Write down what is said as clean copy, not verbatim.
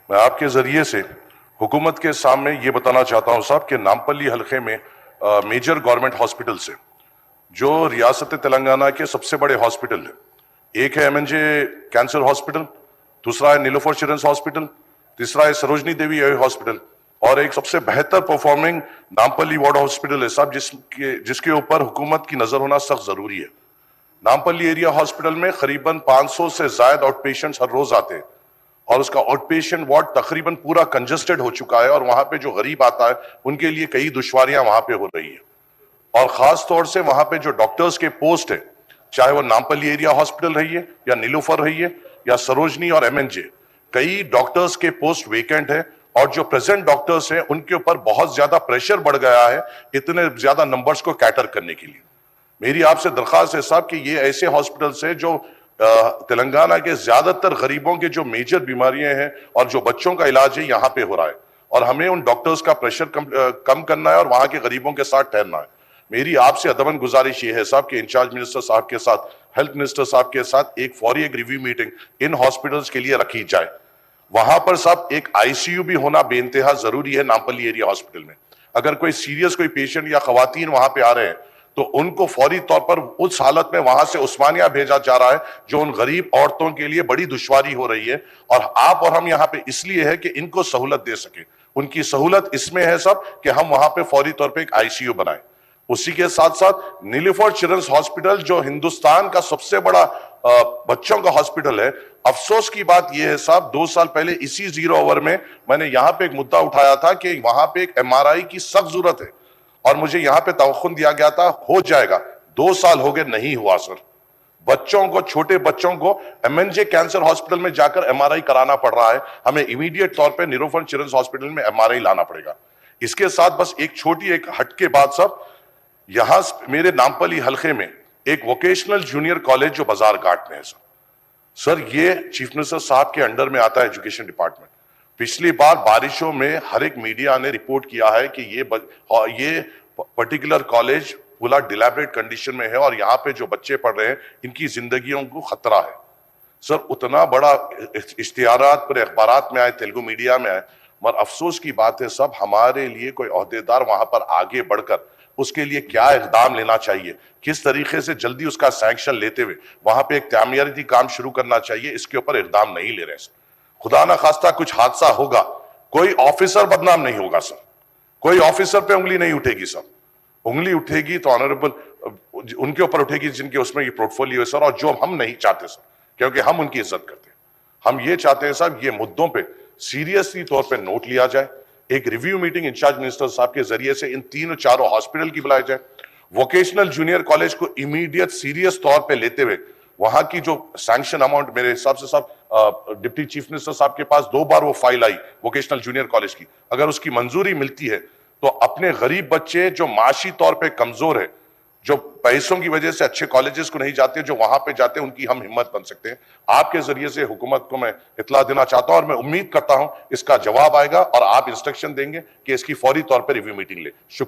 मैं आपके जरिए से हुकूमत के सामने ये बताना चाहता हूं साहब कि नामपल्ली हलके में मेजर गवर्नमेंट हॉस्पिटल से जो रियासत तेलंगाना के सबसे बड़े हॉस्पिटल है, एक है एमएनजे कैंसर हॉस्पिटल, दूसरा है नीलोफर चिल्ड्रंस हॉस्पिटल, तीसरा है सरोजनी देवी हॉस्पिटल और एक सबसे बेहतर परफॉर्मिंग नामपल्ली वार्ड हॉस्पिटल है साहब, जिसके ऊपर हुकूमत की नजर होना सख्त जरूरी है। नामपल्ली एरिया हॉस्पिटल में करीबन 500 से ज्यादा आउट पेशेंट्स हर रोज आते हैं और उसका आउट पेशेंट वार्ड तकरीबन पूरा कंजस्टेड हो चुका है और वहां पे जो गरीब आता है उनके लिए कई दुश्वारियां वहां पे हो रही है। और खास तौर से वहां पे जो डॉक्टर्स के पोस्ट है, चाहे वो नामपल्ली एरिया हॉस्पिटल रही है या नीलोफर रही है या सरोजनी और एमएनजे, कई डॉक्टर्स के पोस्ट वेकेंट है और जो प्रेजेंट डॉक्टर्स हैं उनके ऊपर बहुत ज्यादा प्रेशर बढ़ गया है इतने ज्यादा नंबर्स को कैटर करने के लिए। मेरी आपसे दरखास्त है साहब कि ये ऐसे हॉस्पिटल्स है जो तेलंगाना के ज्यादातर गरीबों के जो मेजर बीमारियां हैं और जो बच्चों का इलाज है यहाँ पे हो रहा है और हमें उन डॉक्टर्स का प्रेशर कम करना है और वहां के गरीबों के साथ ठहरना है। मेरी आपसे अदबन गुजारिश ये है साहब कि इंचार्ज मिनिस्टर साहब के साथ, हेल्थ मिनिस्टर साहब के साथ एक फौरी रिव्यू मीटिंग इन हॉस्पिटल्स के लिए रखी जाए। वहां पर साहब एक आईसीयू भी होना बेइंतहा जरूरी है नामपल्ली एरिया हॉस्पिटल में। अगर कोई सीरियस कोई पेशेंट या खवातीन वहां पे आ रहे हैं तो उनको फौरी तौर पर उस हालत में वहां से उस्मानिया भेजा जा रहा है जो उन गरीब औरतों के लिए बड़ी दुश्वारी हो रही है। और आप और हम यहाँ पे इसलिए है कि इनको सहूलत दे सके। उनकी सहूलत इसमें है सब कि हम वहां पे फौरी तौर पे एक आईसीयू बनाए। उसी के साथ साथ नीलोफर चिल्ड्रंस हॉस्पिटल जो हिंदुस्तान का सबसे बड़ा बच्चों का हॉस्पिटल है, अफसोस की बात यह है साहब, 2 साल पहले इसी 0 ओवर में मैंने यहां पे एक मुद्दा उठाया था कि वहां पे एक एमआरआई की सख्त जरूरत है और मुझे यहां पे तवक्कुन दिया गया था हो जाएगा। 2 साल हो गए, नहीं हुआ सर। बच्चों को, छोटे बच्चों को एमएनजे कैंसर हॉस्पिटल में जाकर एमआरआई कराना पड़ रहा है। हमें इमीडिएट तौर पे नीलोफर चिल्ड्रंस हॉस्पिटल में एमआरआई लाना पड़ेगा। इसके साथ बस एक छोटी एक हट के बाद सब, यहां मेरे नामपल्ली हलके में एक वोकेशनल जूनियर कॉलेज जो बाजार घाट में है सर, ये चीफ मिनिस्टर साहब के अंडर में आता है एजुकेशन डिपार्टमेंट। पिछली बार बारिशों में हर एक मीडिया ने रिपोर्ट किया है कि ये पर्टिकुलर कॉलेज पूरा डिलैबरेट कंडीशन में है और यहाँ पे जो बच्चे पढ़ रहे हैं इनकी जिंदगियों को खतरा है। सर, उतना बड़ा इश्तिहारात पर अखबारात में आए, तेलुगु मीडिया में आए, मगर अफसोस की बात है सब, हमारे लिए कोई ओहदेदार वहां पर आगे बढ़कर उसके लिए क्या इकदाम लेना चाहिए, किस तरीके से जल्दी उसका सैंक्शन लेते हुए वहां पे एक तामीराती काम शुरू करना चाहिए, इसके ऊपर इकदाम नहीं ले रहे सर। खुदा ना खास्ता कुछ हादसा होगा, कोई ऑफिसर बदनाम नहीं होगा सर, कोई ऑफिसर पे उंगली नहीं उठेगी सर। उंगली उठेगी तो ऑनरेबल उनके ऊपर उठेगी जिनके उसमें ये पोर्टफोलियो है सर, और जो हम नहीं चाहते सर, क्योंकि हम उनकी इज्जत करते हैं। हम ये चाहते हैं साहब ये मुद्दों पे सीरियसली तौर पे नोट लिया जाए, एक रिव्यू मीटिंग इंचार्ज मिनिस्टर साहब के जरिए से इन 3-4 हॉस्पिटल की बुलाई जाए, वोकेशनल जूनियर कॉलेज को इमीडिएट सीरियस तौर पे लेते हुए वहां की जो सैंक्शन अमाउंट, मेरे हिसाब से साहब डिप्टी चीफ मिनिस्टर साहब के पास 2 बार वो फाइल आई वोकेशनल जूनियर कॉलेज की, अगर उसकी मंजूरी मिलती है तो अपने गरीब बच्चे जो माशी तौर पे कमजोर है, जो पैसों की वजह से अच्छे कॉलेजेस को नहीं जाते, जो वहां पे जाते हैं, उनकी हम हिम्मत बन सकते हैं। आपके जरिए से हुकूमत को मैं इत्तला देना चाहता हूं और मैं उम्मीद करता हूं इसका जवाब आएगा और आप इंस्ट्रक्शन देंगे कि इसकी फौरी तौर पर रिव्यू मीटिंग ले। शुक्रिया।